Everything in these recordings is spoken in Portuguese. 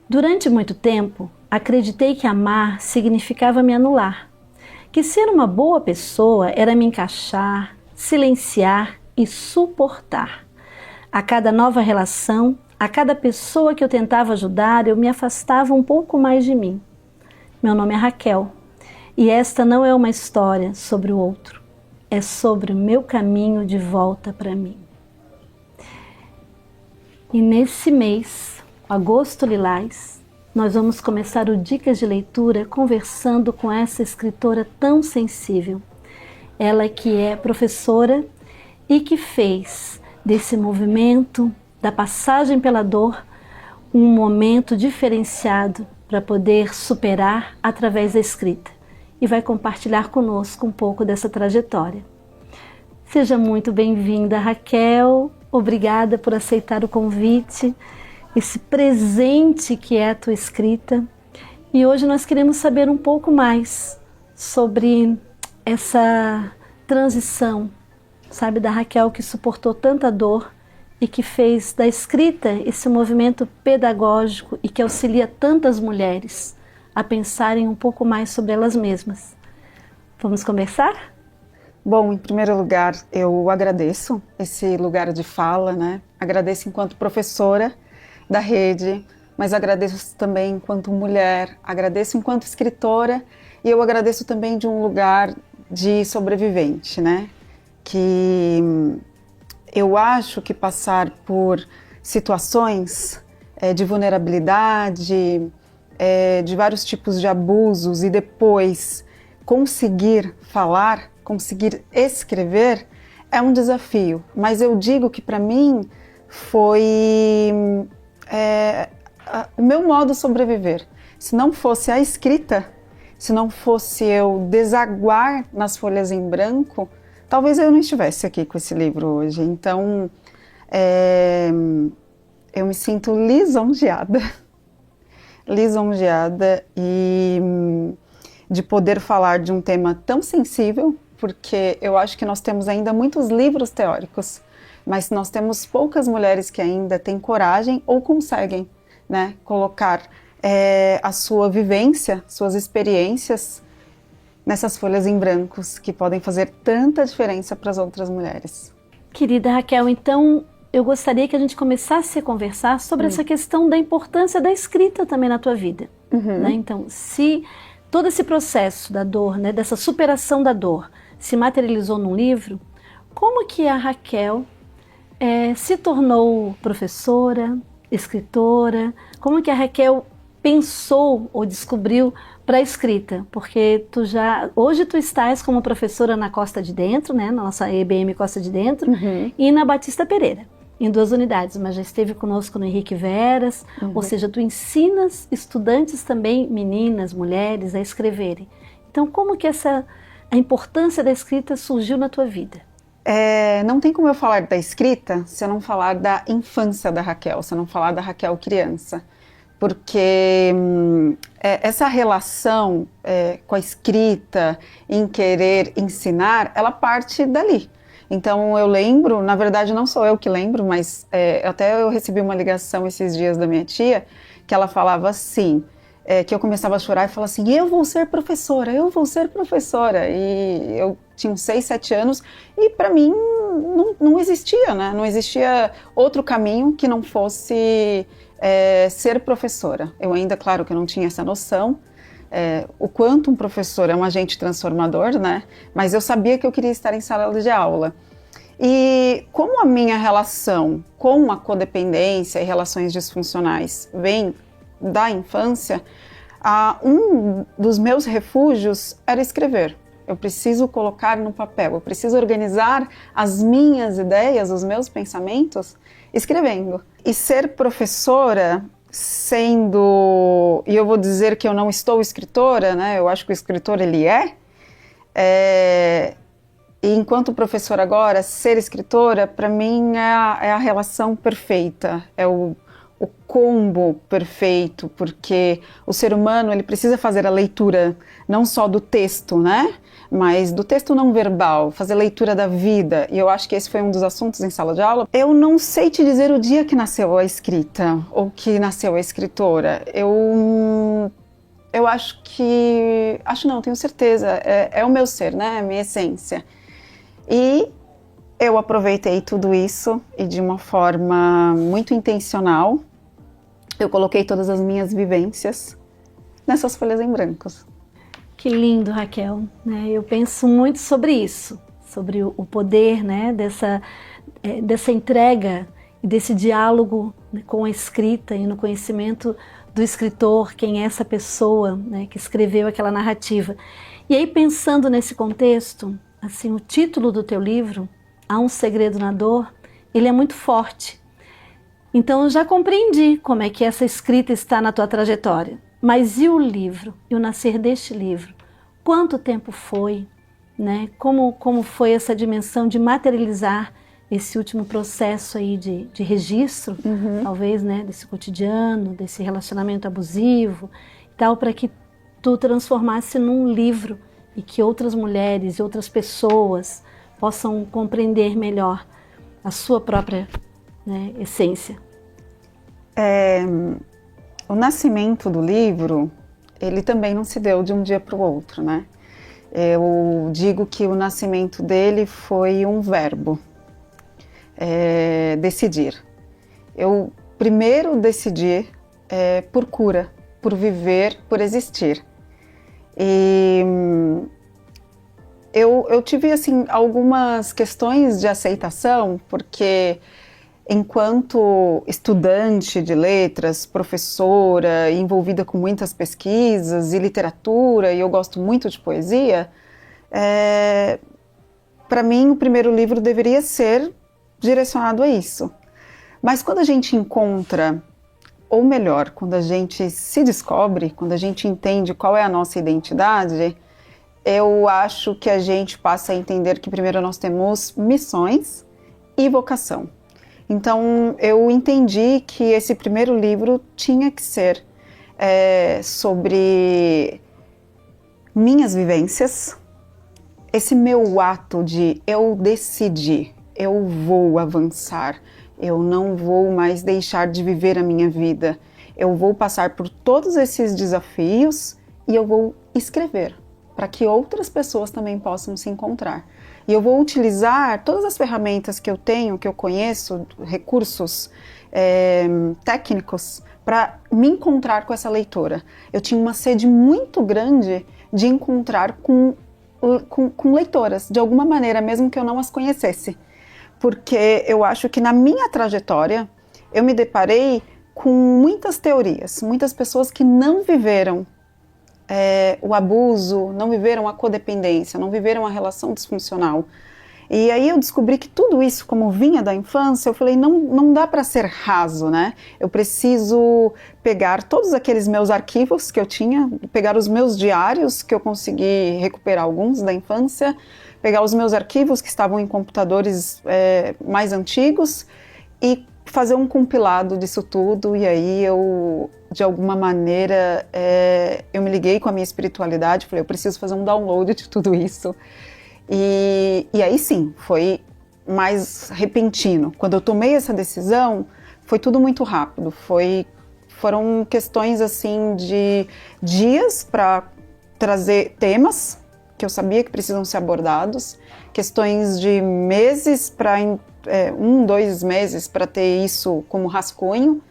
Durante muito tempo, acreditei que amar significava me anular, que ser uma boa pessoa era me encaixar, silenciar e suportar. A cada nova relação, a cada pessoa que eu tentava ajudar, eu me afastava um pouco mais de mim. Meu nome é Raquel e esta não é uma história sobre o outro, é sobre o meu caminho de volta para mim. E nesse mês, Agosto Lilás, nós vamos começar o Dicas de Leitura conversando com essa escritora tão sensível. Ela que é professora e que fez desse movimento, da passagem pela dor, um momento diferenciado para poder superar através da escrita. E vai compartilhar conosco um pouco dessa trajetória. Seja muito bem-vinda, Raquel. Obrigada por aceitar o convite, esse presente que é a tua escrita. E hoje nós queremos saber um pouco mais sobre essa transição, sabe, da Raquel que suportou tanta dor e que fez da escrita esse movimento pedagógico e que auxilia tantas mulheres a pensarem um pouco mais sobre elas mesmas. Vamos conversar? Bom, em primeiro lugar, eu agradeço esse lugar de fala, né? Agradeço enquanto professora da rede, mas agradeço também enquanto mulher, agradeço enquanto escritora e eu agradeço também de um lugar de sobrevivente, né? Que eu acho que passar por situações de vulnerabilidade, de vários tipos de abusos e depois conseguir falar, conseguir escrever, é um desafio. Mas eu digo que para mim foi o meu modo de sobreviver. Se não fosse a escrita, se não fosse eu desaguar nas folhas em branco, talvez eu não estivesse aqui com esse livro hoje. Então, eu me sinto lisonjeada e de poder falar de um tema tão sensível, porque eu acho que nós temos ainda muitos livros teóricos, mas nós temos poucas mulheres que ainda têm coragem ou conseguem, né, colocar a sua vivência, suas experiências nessas folhas em brancos que podem fazer tanta diferença para as outras mulheres. Querida Raquel, então eu gostaria que a gente começasse a conversar sobre essa questão da importância da escrita também na tua vida. Né? Então, se todo esse processo da dor, né, dessa superação da dor, se materializou num livro, como que a Raquel se tornou professora, escritora? Como que a Raquel pensou ou descobriu para a escrita? Porque hoje tu estás como professora na Costa de Dentro, né, na nossa EBM Costa de Dentro, e na Batista Pereira, em 2 unidades, mas já esteve conosco no Henrique Veras, ou seja, tu ensinas estudantes também, meninas, mulheres, a escreverem. Então, como que a importância da escrita surgiu na tua vida? Não tem como eu falar da escrita se eu não falar da infância da Raquel, se eu não falar da Raquel criança. Porque essa relação com a escrita, em querer ensinar, ela parte dali. Então eu lembro, na verdade não sou eu que lembro, mas até eu recebi uma ligação esses dias da minha tia, que ela falava assim, que eu começava a chorar e falava assim, eu vou ser professora, eu vou ser professora. E eu tinha uns 6, 7 anos e para mim não existia, né? Não existia outro caminho que não fosse ser professora. Eu ainda, claro que eu não tinha essa noção, o quanto um professor é um agente transformador, né? Mas eu sabia que eu queria estar em sala de aula. E como a minha relação com a codependência e relações disfuncionais vem da infância, um dos meus refúgios era escrever. Eu preciso colocar no papel, eu preciso organizar as minhas ideias, os meus pensamentos, escrevendo. E ser professora, e eu vou dizer que eu não estou escritora, né? Eu acho que o escritor ele e enquanto professora agora, ser escritora, para mim é a relação perfeita, é o o combo perfeito, porque o ser humano ele precisa fazer a leitura não só do texto, né? Mas do texto não verbal, fazer leitura da vida. E eu acho que esse foi um dos assuntos em sala de aula. Eu não sei te dizer o dia que nasceu a escrita ou que nasceu a escritora. Eu acho que... Acho não, tenho certeza. É o meu ser, né? É a minha essência. E eu aproveitei tudo isso e de uma forma muito intencional, eu coloquei todas as minhas vivências nessas folhas em brancos. Que lindo, Raquel, né? Eu penso muito sobre isso, sobre o poder, né, dessa entrega e desse diálogo, né, com a escrita e no conhecimento do escritor, quem é essa pessoa, né, que escreveu aquela narrativa. E aí, pensando nesse contexto, assim, o título do teu livro, Há um Segredo na Dor, ele é muito forte. Então eu já compreendi como é que essa escrita está na tua trajetória. Mas e o livro? E o nascer deste livro? Quanto tempo foi? Né? Como foi essa dimensão de materializar esse último processo aí de registro, talvez, né, desse cotidiano, desse relacionamento abusivo e tal, para que tu transformasse num livro e que outras mulheres e outras pessoas possam compreender melhor a sua própria, né, essência. O nascimento do livro, ele também não se deu de um dia para o outro, né? Eu digo que o nascimento dele foi um verbo, decidir. Eu primeiro decidi por cura, por viver, por existir. E eu tive assim algumas questões de aceitação, porque enquanto estudante de letras, professora, envolvida com muitas pesquisas e literatura, e eu gosto muito de poesia, para mim o primeiro livro deveria ser direcionado a isso. Mas quando a gente encontra, ou melhor, quando a gente se descobre, quando a gente entende qual é a nossa identidade, eu acho que a gente passa a entender que primeiro nós temos missões e vocação. Então eu entendi que esse primeiro livro tinha que ser sobre minhas vivências, esse meu ato de eu decidi, eu vou avançar, eu não vou mais deixar de viver a minha vida, eu vou passar por todos esses desafios e eu vou escrever, para que outras pessoas também possam se encontrar. E eu vou utilizar todas as ferramentas que eu tenho, que eu conheço, recursos técnicos, para me encontrar com essa leitora. Eu tinha uma sede muito grande de encontrar com leitoras, de alguma maneira, mesmo que eu não as conhecesse. Porque eu acho que na minha trajetória, eu me deparei com muitas teorias, muitas pessoas que não viveram o abuso, não viveram a codependência, não viveram a relação disfuncional. E aí eu descobri que tudo isso, como vinha da infância, eu falei, não dá para ser raso, né? Eu preciso pegar todos aqueles meus arquivos que eu tinha, pegar os meus diários, que eu consegui recuperar alguns da infância, pegar os meus arquivos que estavam em computadores mais antigos e fazer um compilado disso tudo. E aí eu, de alguma maneira, eu me liguei com a minha espiritualidade, falei, eu preciso fazer um download de tudo isso. E aí sim, foi mais repentino. Quando eu tomei essa decisão, foi tudo muito rápido. Foram questões assim de dias para trazer temas que eu sabia que precisam ser abordados, questões de meses para 2 meses para ter isso como rascunho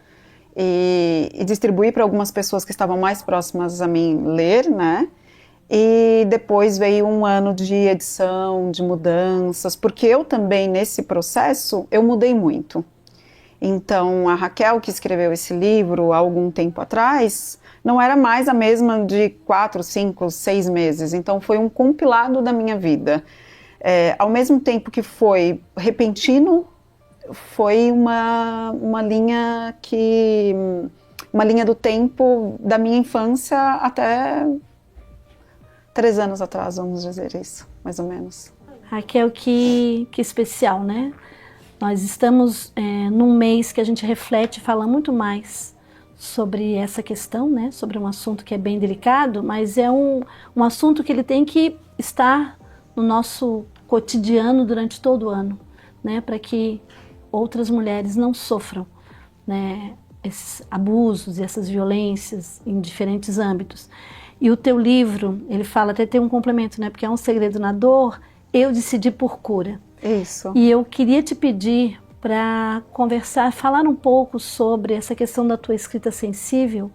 e distribuir para algumas pessoas que estavam mais próximas a mim ler, né? E depois veio um ano de edição, de mudanças, porque eu também, nesse processo, eu mudei muito. Então, a Raquel, que escreveu esse livro há algum tempo atrás, não era mais a mesma de 4, 5, 6 meses. Então, foi um compilado da minha vida. Ao mesmo tempo que foi repentino, foi uma linha do tempo da minha infância até 3 anos atrás, vamos dizer isso, mais ou menos. Raquel, que especial, né? Nós estamos num mês que a gente reflete e fala muito mais sobre essa questão, né? Sobre um assunto que é bem delicado, mas é um assunto que ele tem que estar no nosso cotidiano durante todo o ano, né? Para que outras mulheres não sofram, né? Esses abusos e essas violências em diferentes âmbitos. E o teu livro, ele fala, até tem um complemento, né? Porque é um segredo na dor, eu decidi por cura. Isso. E eu queria te pedir para conversar, falar um pouco sobre essa questão da tua escrita sensível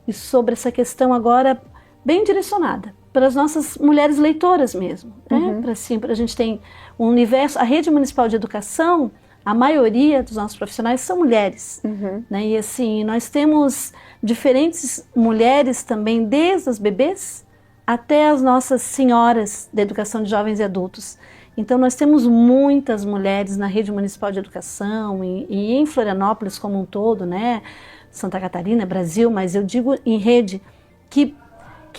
e sobre essa questão agora bem direcionada para as nossas mulheres leitoras mesmo, né? Para a gente tem um universo, a Rede Municipal de Educação, a maioria dos nossos profissionais são mulheres, né? E assim, nós temos diferentes mulheres também, desde as bebês até as nossas senhoras da educação de jovens e adultos. Então nós temos muitas mulheres na Rede Municipal de Educação e em Florianópolis como um todo, né? Santa Catarina, Brasil, mas eu digo em rede, que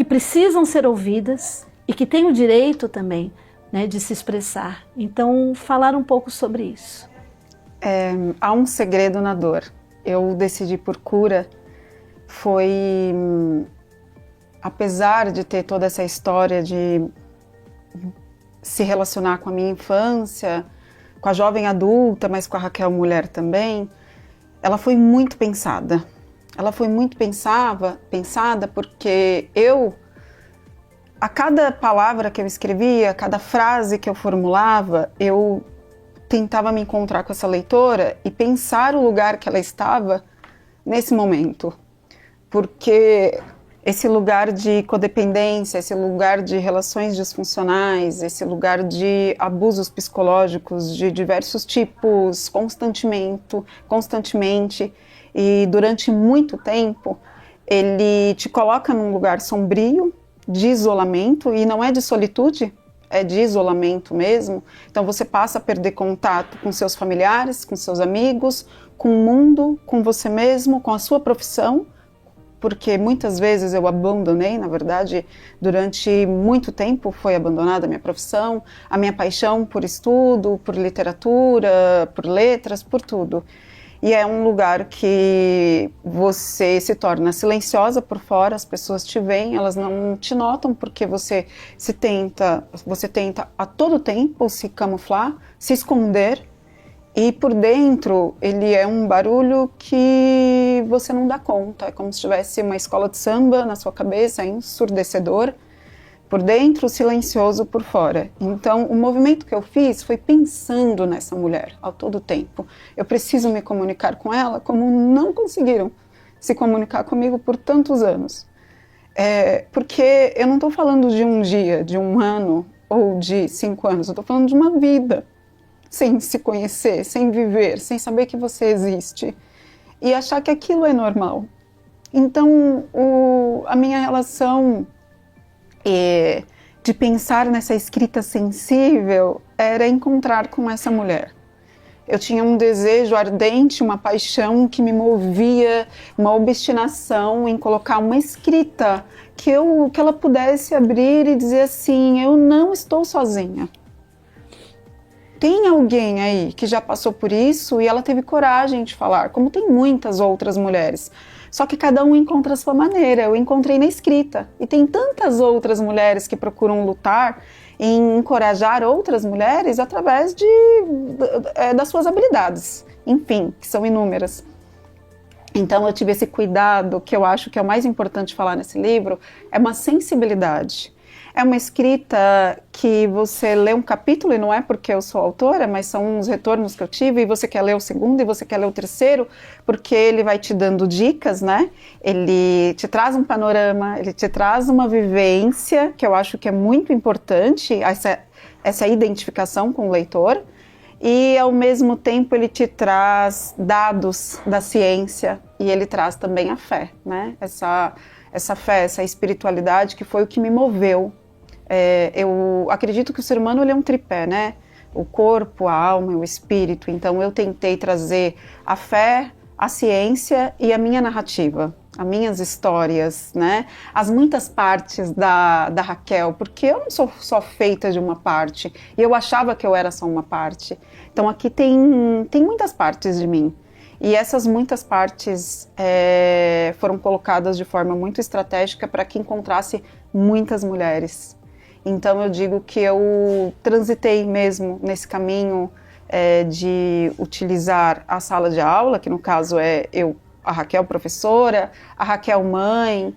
precisam ser ouvidas e que têm o direito também, né, de se expressar. Então, falar um pouco sobre isso. Há um segredo na dor. Eu decidi por cura, foi, apesar de ter toda essa história de se relacionar com a minha infância, com a jovem adulta, mas com a Raquel mulher também, ela foi muito pensada. Ela foi muito pensada porque a cada palavra que eu escrevia, a cada frase que eu formulava, eu tentava me encontrar com essa leitora e pensar o lugar que ela estava nesse momento. Porque esse lugar de codependência, esse lugar de relações disfuncionais, esse lugar de abusos psicológicos de diversos tipos, constantemente e durante muito tempo, ele te coloca num lugar sombrio, de isolamento, e não é de solitude, é de isolamento mesmo. Então você passa a perder contato com seus familiares, com seus amigos, com o mundo, com você mesmo, com a sua profissão, porque muitas vezes eu abandonei, na verdade, durante muito tempo foi abandonada a minha profissão, a minha paixão por estudo, por literatura, por letras, por tudo. E é um lugar que você se torna silenciosa por fora, as pessoas te veem, elas não te notam porque você tenta a todo tempo se camuflar, se esconder, e por dentro ele é um barulho que você não dá conta, é como se tivesse uma escola de samba na sua cabeça, é ensurdecedor, por dentro, silencioso por fora. Então, o movimento que eu fiz foi pensando nessa mulher ao todo tempo. Eu preciso me comunicar com ela como não conseguiram se comunicar comigo por tantos anos. Porque eu não estou falando de um dia, de um ano ou de 5 anos, eu estou falando de uma vida sem se conhecer, sem viver, sem saber que você existe e achar que aquilo é normal. Então, a minha relação de pensar nessa escrita sensível era encontrar com essa mulher. Eu tinha um desejo ardente, uma paixão que me movia, uma obstinação em colocar uma escrita que ela pudesse abrir e dizer assim, eu não estou sozinha. Tem alguém aí que já passou por isso e ela teve coragem de falar, como tem muitas outras mulheres. Só que cada um encontra a sua maneira. Eu encontrei na escrita. E tem tantas outras mulheres que procuram lutar em encorajar outras mulheres através das suas habilidades. Enfim, que são inúmeras. Então eu tive esse cuidado, que eu acho que é o mais importante falar nesse livro, é uma sensibilidade. É uma escrita que você lê um capítulo, e não é porque eu sou autora, mas são uns retornos que eu tive, e você quer ler o segundo, e você quer ler o terceiro, porque ele vai te dando dicas, né? Ele te traz um panorama, ele te traz uma vivência, que eu acho que é muito importante, essa identificação com o leitor, e ao mesmo tempo ele te traz dados da ciência, e ele traz também a fé, né? Essa fé, essa espiritualidade que foi o que me moveu. Eu acredito que o ser humano ele é um tripé, né? O corpo, a alma e o espírito. Então eu tentei trazer a fé, a ciência e a minha narrativa. as minhas histórias, né? As muitas partes da Raquel, porque eu não sou só feita de uma parte, e eu achava que eu era só uma parte. Então aqui tem muitas partes de mim. E essas muitas partes foram colocadas de forma muito estratégica para que encontrasse muitas mulheres. Então eu digo que eu transitei mesmo nesse caminho de utilizar a sala de aula, que no caso é a Raquel professora, a Raquel mãe,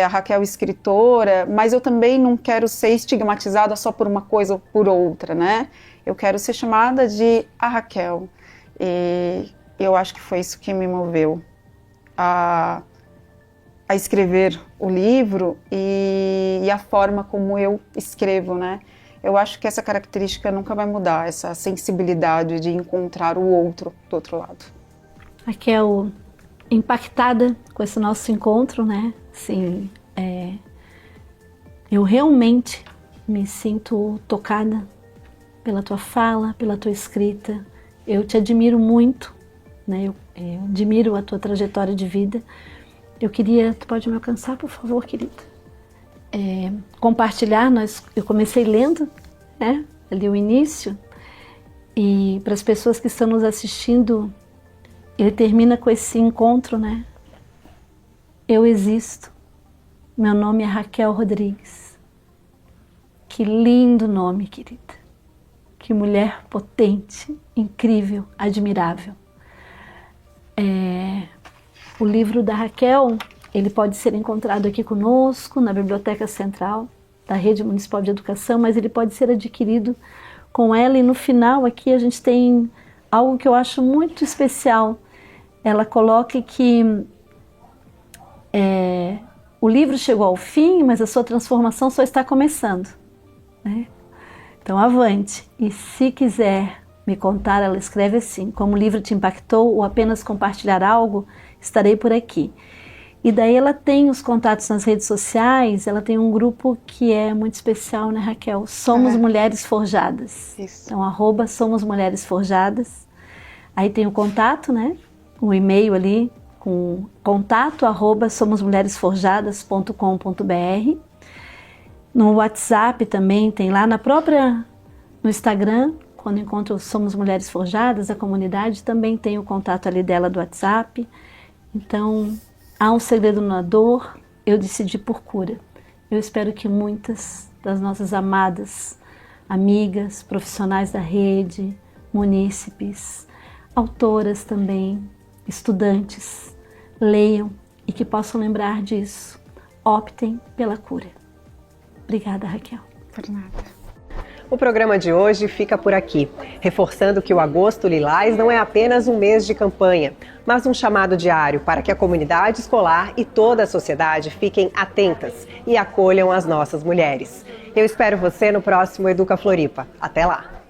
a Raquel escritora, mas eu também não quero ser estigmatizada só por uma coisa ou por outra, né? Eu quero ser chamada de a Raquel. E eu acho que foi isso que me moveu a escrever o livro e a forma como eu escrevo, né? Eu acho que essa característica nunca vai mudar, essa sensibilidade de encontrar o outro do outro lado. Raquel, impactada com esse nosso encontro, né? Assim, eu realmente me sinto tocada pela tua fala, pela tua escrita. Eu te admiro muito, né? Eu admiro a tua trajetória de vida. Eu queria, tu pode me alcançar, por favor, querida? Compartilhar, eu comecei lendo, né? Ali o início, e para as pessoas que estão nos assistindo, ele termina com esse encontro, né? Eu existo. Meu nome é Raquel Rodrigues. Que lindo nome, querida. Que mulher potente, incrível, admirável. O livro da Raquel, ele pode ser encontrado aqui conosco, na Biblioteca Central da Rede Municipal de Educação, mas ele pode ser adquirido com ela, e no final aqui a gente tem algo que eu acho muito especial. Ela coloca que o livro chegou ao fim, mas a sua transformação só está começando, né? Então avante, e se quiser me contar, ela escreve assim: como o livro te impactou ou apenas compartilhar algo, estarei por aqui. E daí ela tem os contatos nas redes sociais, ela tem um grupo que é muito especial, né, Raquel? Somos Mulheres Forjadas. Isso. Então, @Somos Mulheres Forjadas. Aí tem o contato, né? O e-mail ali com contato @somosmulheresforjadas.com.br. No WhatsApp também tem lá no Instagram, quando encontro Somos Mulheres Forjadas, a comunidade, também tem o contato ali dela do WhatsApp. Então, há um segredo na dor, eu decidi por cura. Eu espero que muitas das nossas amadas amigas, profissionais da rede, munícipes, autoras também, estudantes, leiam e que possam lembrar disso. Optem pela cura. Obrigada, Raquel. Por nada. O programa de hoje fica por aqui, reforçando que o Agosto Lilás não é apenas um mês de campanha, mas um chamado diário para que a comunidade escolar e toda a sociedade fiquem atentas e acolham as nossas mulheres. Eu espero você no próximo Educa Floripa. Até lá!